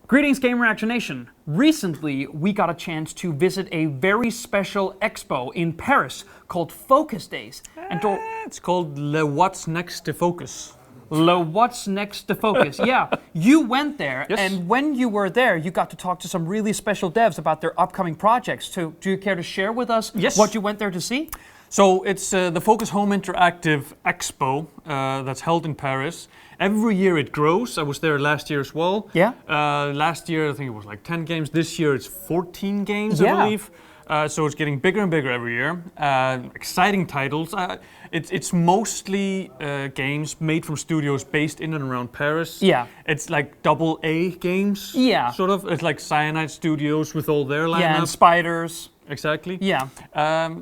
Greetings, Gamereactor Nation. Recently, we got a chance to visit a very special expo in Paris called Focus Days. And it's called Le What's Next to Focus. Le What's Next to Focus. Yeah, you went there, Yes. and when you were there, you got to talk to some really special devs about their upcoming projects. So, do you care to share with us what you went there to see? So it's the Focus Home Interactive Expo that's held in Paris. Every year it grows. I was there last year as well. Yeah. Last year I think it was like 10 games. This year it's 14 games, I believe. So it's getting bigger and bigger every year. Exciting titles. It's mostly games made from studios based in and around Paris. Yeah. It's like AA games. Yeah. Sort of. It's like Cyanide Studios with all their lineup. Yeah, and Spiders. Exactly. Yeah.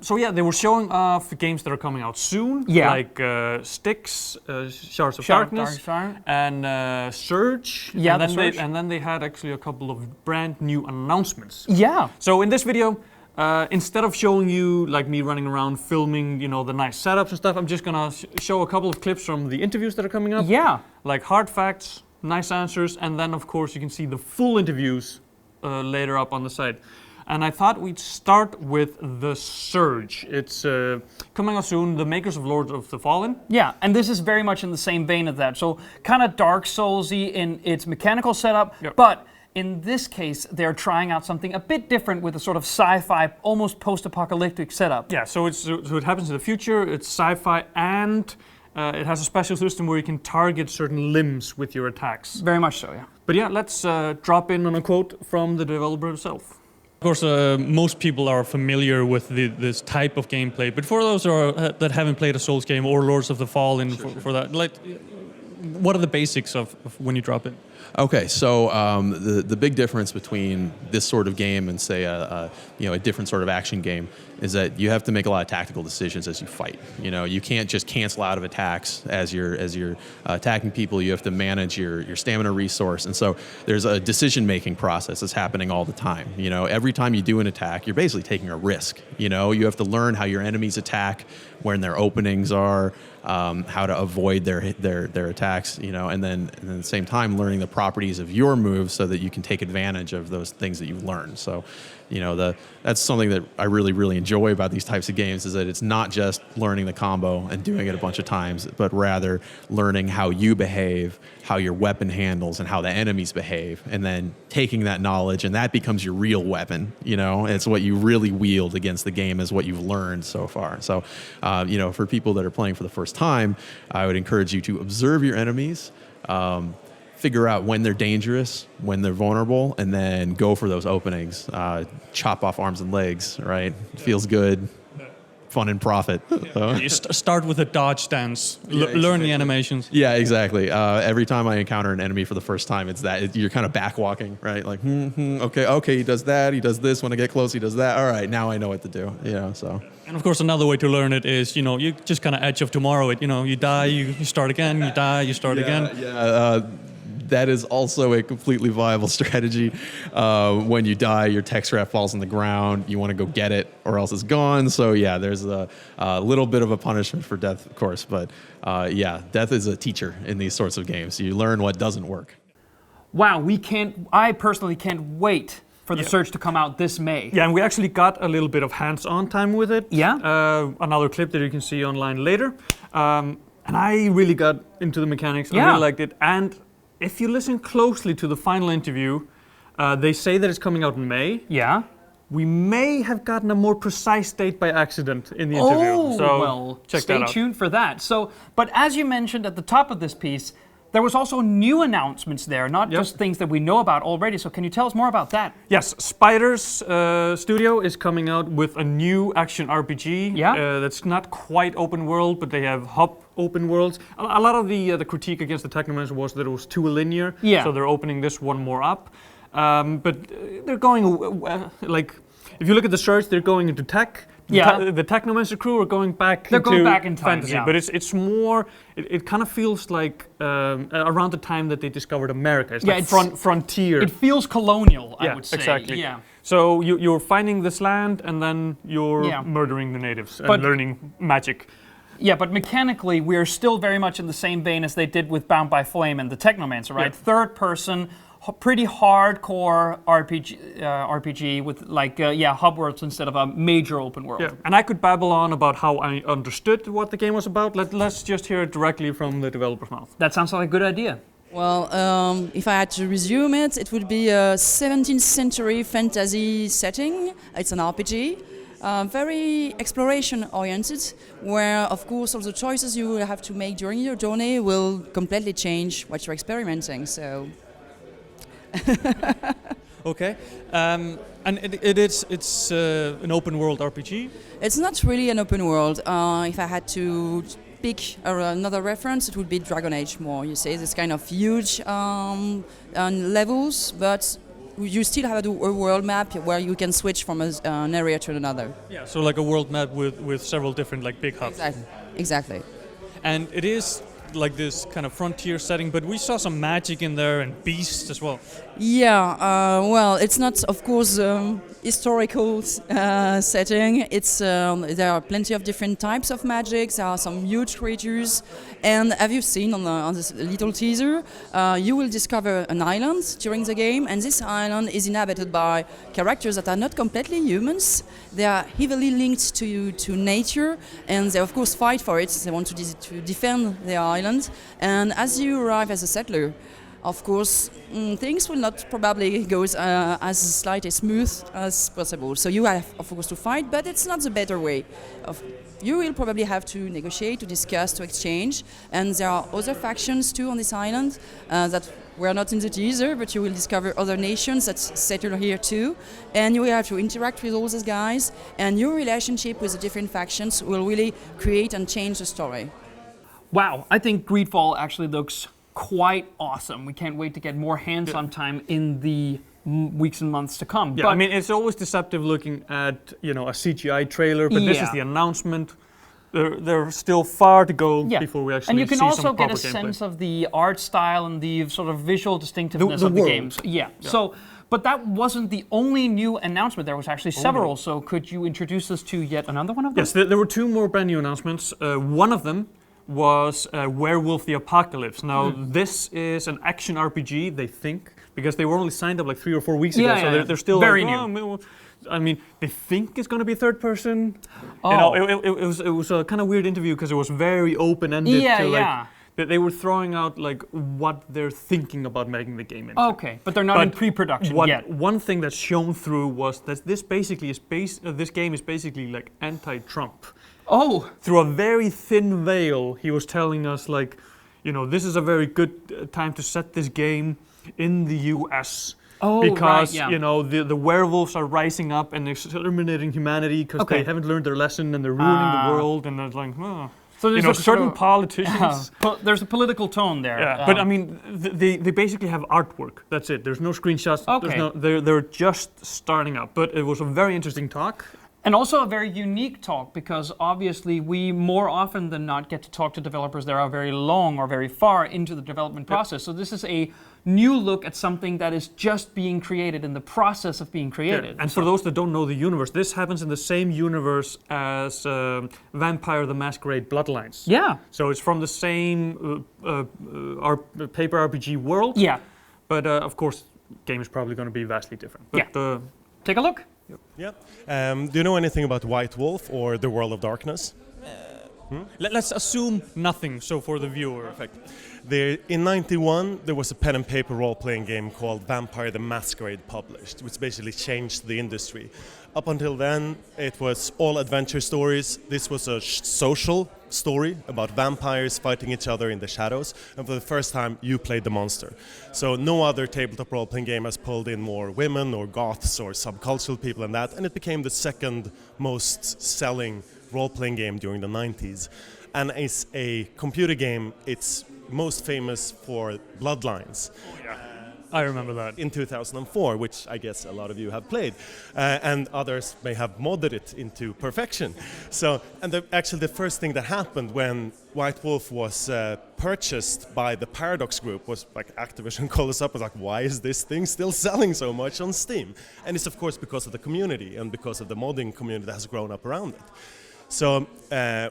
So yeah, they were showing off the games that are coming out soon. Yeah. Like Styx, Shards of Darkness, and Surge. Yeah, and then they had actually a couple of brand new announcements. Yeah. So in this video, instead of showing you like me running around filming, the nice setups and stuff, I'm just gonna show a couple of clips from the interviews that are coming up. Yeah. Like hard facts, nice answers, and then of course you can see the full interviews later up on the site. And I thought we'd start with the Surge. It's coming out soon, the makers of Lords of the Fallen. Yeah, and this is very much in the same vein of that. So kind of Dark Souls-y in its mechanical setup, but in this case, they're trying out something a bit different with a sort of sci-fi, almost post-apocalyptic setup. Yeah, so it happens in the future, it's sci-fi, and it has a special system where you can target certain limbs with your attacks. Very much so, yeah. But yeah, let's drop in on a quote from the developer himself. Of course, most people are familiar with this type of gameplay, but for those that haven't played a Souls game or Lords of the Fallen, for that, like, what are the basics of when you drop in? Okay, so the big difference between this sort of game and say a different sort of action game is that you have to make a lot of tactical decisions as you fight. You can't just cancel out of attacks as you're attacking people. You have to manage your stamina resource, and so there's a decision-making process that's happening all the time. Every time you do an attack, you're basically taking a risk. You have to learn how your enemies attack, when their openings are, how to avoid their attacks. And then at the same time learning the properties of your moves so that you can take advantage of those things that you've learned. So, that's something that I really, really enjoy about these types of games, is that it's not just learning the combo and doing it a bunch of times, but rather learning how you behave, how your weapon handles, and how the enemies behave, and then taking that knowledge, and that becomes your real weapon. It's what you really wield against the game, is what you've learned so far. So, for people that are playing for the first time, I would encourage you to observe your enemies, figure out when they're dangerous, when they're vulnerable, and then go for those openings. Chop off arms and legs, right? Feels good. Fun and profit. You start with a dodge stance, learn the animations. Yeah, exactly. Every time I encounter an enemy for the first time, it's that you're kind of backwalking, right? Like, okay, he does that, he does this. When I get close, he does that. All right, now I know what to do. So. And of course, another way to learn it is, you just kind of edge of tomorrow. You die, you start again. You die, you start again. Yeah. That is also a completely viable strategy. When you die, your tech scrap falls on the ground. You want to go get it, or else it's gone. So yeah, there's a little bit of a punishment for death, of course. But death is a teacher in these sorts of games. You learn what doesn't work. Wow, I personally can't wait for the Surge to come out this May. Yeah, and we actually got a little bit of hands-on time with it. Yeah. Another clip that you can see online later. And I really got into the mechanics. I really liked it. And if you listen closely to the final interview, they say that it's coming out in May. Yeah. We may have gotten a more precise date by accident in the interview. Oh, so well, check that out. stay tuned for that. So, but as you mentioned at the top of this piece, there was also new announcements there, not just things that we know about already. So can you tell us more about that? Yes, Spiders Studio is coming out with a new action RPG. That's not quite open world, but they have hub open worlds. A lot of the critique against the Technomancer was that it was too linear. Yeah. So they're opening this one more up. But they're going, if you look at the Surge, they're going into tech. The Technomancer crew are going back in time, fantasy, but it's more, it kind of feels like around the time that they discovered America. It's like frontier. It feels colonial, I would say. Exactly. Yeah. So you're finding this land, and then you're murdering the natives and learning magic. Yeah, but mechanically, we're still very much in the same vein as they did with Bound by Flame and the Technomancer, right? Third person, pretty hardcore RPG with like hub worlds instead of a major open world. Yeah, and I could babble on about how I understood what the game was about. Let's just hear it directly from the developer's mouth. That sounds like a good idea. Well, if I had to resume it, it would be a 17th century fantasy setting. It's an RPG, very exploration oriented, where of course all the choices you will have to make during your journey will completely change what you're experimenting. So. Okay, and it's an open world RPG. It's not really an open world. If I had to pick another reference, it would be Dragon Age more. You see, this kind of huge levels, but you still have a world map where you can switch from an area to another. Yeah, so like a world map with several different like big hubs. Exactly. And it is like this kind of frontier setting, but we saw some magic in there and beasts as well. Yeah, well, it's not, of course, historical setting. It's there are plenty of different types of magic. There are some huge creatures, and have you seen on this little teaser? You will discover an island during the game, and this island is inhabited by characters that are not completely humans. They are heavily linked to nature, and they of course fight for it. They want to defend their island, and as you arrive as a settler, of course, things will not probably go as slightly smooth as possible. So you have, of course, to fight, but it's not the better way. You will probably have to negotiate, to discuss, to exchange. And there are other factions too on this island that were not in the teaser, but you will discover other nations that settle here too. And you will have to interact with all those guys. And your relationship with the different factions will really create and change the story. Wow, I think Greedfall actually looks quite awesome. We can't wait to get more hands-on time in the weeks and months to come. Yeah, but I mean, it's always deceptive looking at a CGI trailer, but this is the announcement. There's still far to go before we actually see some proper gameplay. And you can also get a sense of the art style and the sort of visual distinctiveness of the games. Yeah. So, but that wasn't the only new announcement. There was actually several. So could you introduce us to yet another one of them? Yes, there were two more brand new announcements. One of them was Werewolf the Apocalypse. Now, this is an action RPG, they think, because they were only signed up like 3 or 4 weeks ago, so they're still very like, new. I mean, they think it's going to be third person. Oh. It was a kind of weird interview because it was very open-ended. They were throwing out like what they're thinking about making the game into. Okay, but they're not in pre-production yet. One thing that's shown through was that this basically is this game is basically like anti-Trump. Oh! Through a very thin veil, he was telling us like, this is a very good time to set this game in the U.S. Because the werewolves are rising up and exterminating humanity because they haven't learned their lesson and they're ruining the world, and there's like, so there's certain politicians. There's a political tone there. Yeah, but I mean, they basically have artwork. That's it. There's no screenshots. Okay. They're just starting up. But it was a very interesting talk. And also a very unique talk, because obviously we more often than not get to talk to developers that are very long or very far into the development process. So this is a new look at something that is just being created, in the process of being created. Yeah. And for those that don't know the universe, this happens in the same universe as Vampire the Masquerade Bloodlines. Yeah. So it's from the same paper RPG world. Yeah. But of course, game is probably going to be vastly different. But, take a look. Yeah. Do you know anything about White Wolf or the World of Darkness? Let's assume nothing, so for the viewer. Perfect. In '91, there was a pen and paper role-playing game called Vampire the Masquerade published, which basically changed the industry. Up until then, it was all adventure stories. This was a social story about vampires fighting each other in the shadows, and for the first time, you played the monster. So no other tabletop role-playing game has pulled in more women or goths or subcultural people than that, and it became the second most selling role-playing game during the 90s. And as a computer game, it's most famous for Bloodlines. I remember that. In 2004, which I guess a lot of you have played, and others may have modded it into perfection. So, and actually the first thing that happened when White Wolf was purchased by the Paradox Group was like Activision called us up and was like, why is this thing still selling so much on Steam? And it's of course because of the community and because of the modding community that has grown up around it. So,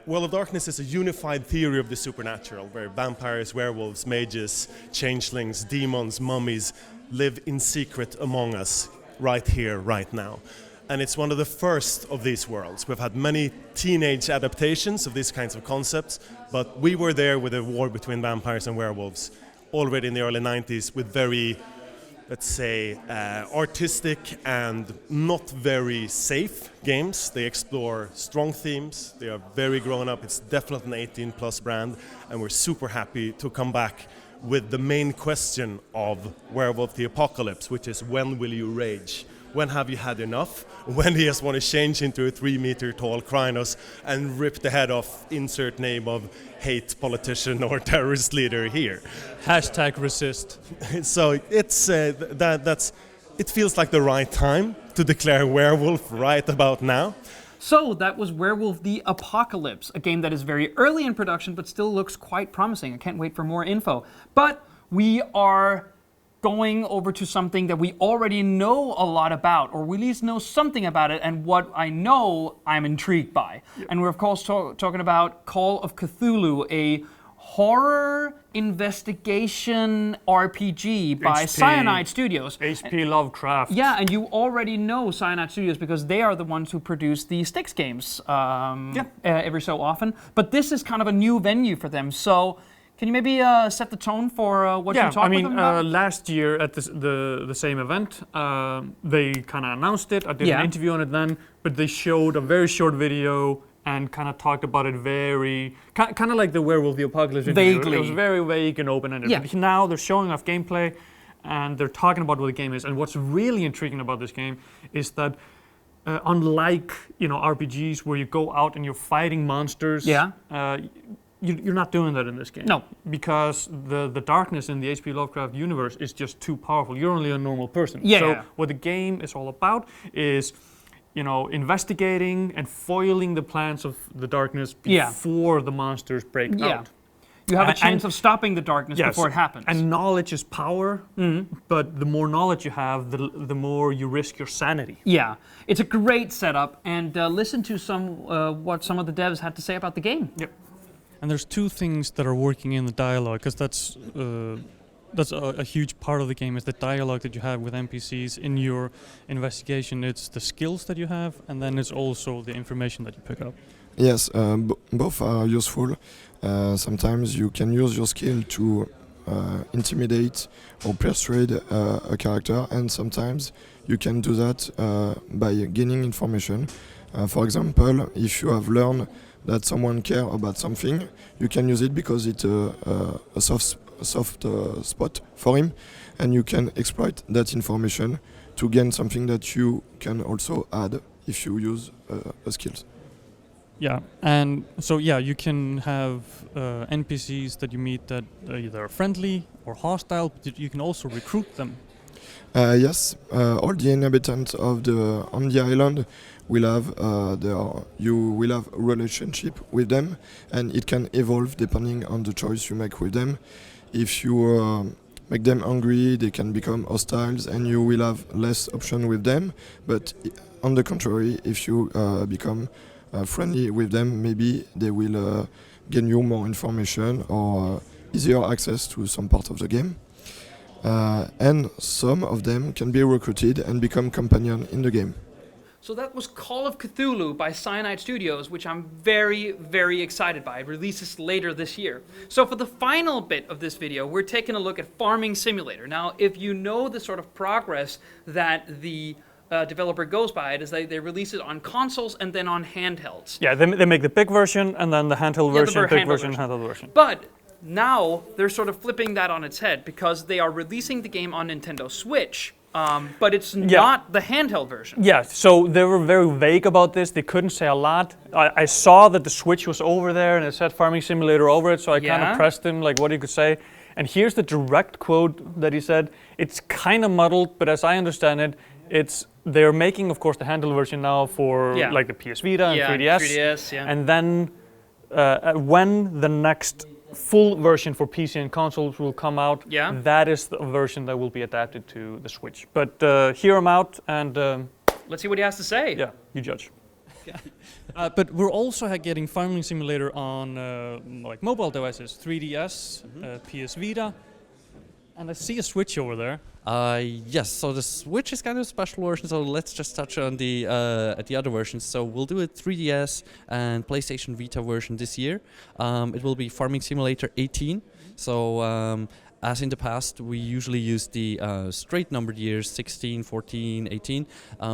World of Darkness is a unified theory of the supernatural, where vampires, werewolves, mages, changelings, demons, mummies live in secret among us right here, right now. And it's one of the first of these worlds. We've had many teenage adaptations of these kinds of concepts, but we were there with a war between vampires and werewolves already in the early 90s with very, let's say, artistic and not very safe games. They explore strong themes. They are very grown up. It's definitely an 18+ brand, and we're super happy to come back with the main question of Werewolf the Apocalypse, which is, when will you rage? When have you had enough? When do you just want to change into a 3-meter tall Krynos and rip the head off, insert name of hate politician or terrorist leader here? #resist. So it's it feels like the right time to declare Werewolf right about now. So that was Werewolf the Apocalypse, a game that is very early in production but still looks quite promising. I can't wait for more info. But we are going over to something that we already know a lot about, or we at least know something about it, and what I know I'm intrigued by. Yep. And we're of course talking about Call of Cthulhu, a horror investigation RPG by Cyanide Studios. HP Lovecraft. Yeah, and you already know Cyanide Studios because they are the ones who produce the Styx games every so often. But this is kind of a new venue for them. So can you maybe set the tone for what you're talking about? Last year at the same event, they kind of announced it. I did an interview on it then, but they showed a very short video and kind of talked about it very, kind of like the Werewolf the Apocalypse interview. Vaguely. It was very vague and open-ended. Yeah. But now they're showing off gameplay, and they're talking about what the game is. And what's really intriguing about this game is that unlike RPGs where you go out and you're fighting monsters, you're not doing that in this game. No. Because the darkness in the H.P. Lovecraft universe is just too powerful. You're only a normal person. Yeah. So what the game is all about is investigating and foiling the plans of the darkness before the monsters break out. You have a chance of stopping the darkness before it happens. And knowledge is power, but the more knowledge you have, the more you risk your sanity. Yeah, it's a great setup, and listen to what some of the devs had to say about the game. Yep. And there's two things that are working in the dialogue, because that's a huge part of the game, is the dialogue that you have with NPCs in your investigation. It's the skills that you have, and then it's also the information that you pick up. Yes, both are useful. Sometimes you can use your skill to intimidate or persuade a character, and sometimes you can do that by gaining information. For example, if you have learned that someone cares about something, you can use it because it's a soft spot for him, and you can exploit that information to gain something that you can also add if you use a skills. Yeah, and so you can have NPCs that you meet that either are friendly or hostile, but you can also recruit them. Yes, all the inhabitants on the island will have you will have a relationship with them, and it can evolve depending on the choice you make with them. If you make them angry, they can become hostiles, and you will have less option with them. But on the contrary, if you become friendly with them, maybe they will gain you more information or easier access to some part of the game. And some of them can be recruited and become companions in the game. So that was Call of Cthulhu by Cyanide Studios, which I'm very, very excited by. It releases later this year. So for the final bit of this video, we're taking a look at Farming Simulator. Now, if you know the sort of progress that the developer goes by, it is they release it on consoles and then on handhelds. Yeah, they make the big version and then the handheld version, the big version, handheld version. But now they're sort of flipping that on its head because they are releasing the game on Nintendo Switch. But it's not the handheld version. Yeah, so they were very vague about this. They couldn't say a lot. I saw that the Switch was over there and it said Farming Simulator over it, so I kind of pressed him like what he could say. And here's the direct quote that he said. It's kind of muddled, but as I understand it, they're making, of course, the handheld version now for like the PS Vita and 3DS. And then when the next full version for PC and consoles will come out, that is the version that will be adapted to the Switch. But hear him out and let's see what he has to say. Yeah, you judge. But we're also getting Farming Simulator on like mobile devices, 3DS, PS Vita. And I see a Switch over there. Yes, so the Switch is kind of a special version, so let's just touch on the other versions. So we'll do a 3DS and PlayStation Vita version this year. It will be Farming Simulator 18. So as in the past, we usually use the straight numbered years, 16, 14, 18,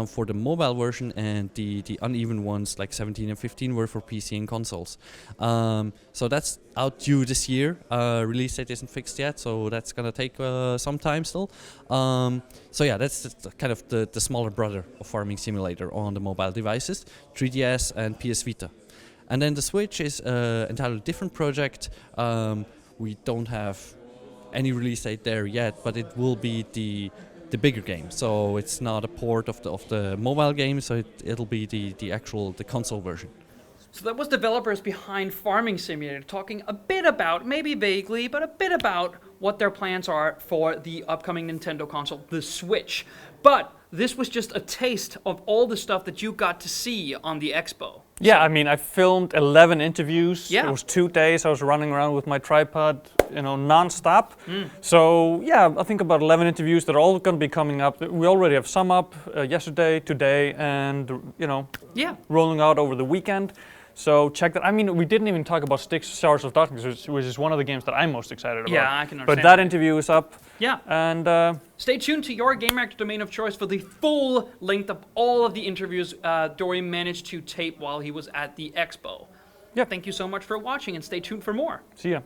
for the mobile version, and the uneven ones like 17 and 15 were for PC and consoles. So that's out due this year. Release date isn't fixed yet, so that's gonna take some time still. So yeah, that's kind of the smaller brother of Farming Simulator on the mobile devices, 3DS and PS Vita. And then the Switch is an entirely different project. We don't have any release date there yet, but it will be the bigger game. So it's not a port of the mobile game, so it'll be the actual console version. So that was developers behind Farming Simulator talking a bit about, maybe vaguely, but a bit about what their plans are for the upcoming Nintendo console, the Switch. But this was just a taste of all the stuff that you got to see on the expo. Yeah, I mean, I filmed 11 interviews. Yeah. It was 2 days. I was running around with my tripod, non-stop. So yeah, I think about 11 interviews that are all going to be coming up. We already have some up yesterday, today, and rolling out over the weekend. So check that. I mean, we didn't even talk about Six Stars of Darkness, which is one of the games that I'm most excited about. Yeah, I can understand. But that interview is up. Yeah. And stay tuned to your Gamereactor domain of choice for the full length of all of the interviews Dóri managed to tape while he was at the expo. Yeah. Thank you so much for watching, and stay tuned for more. See ya.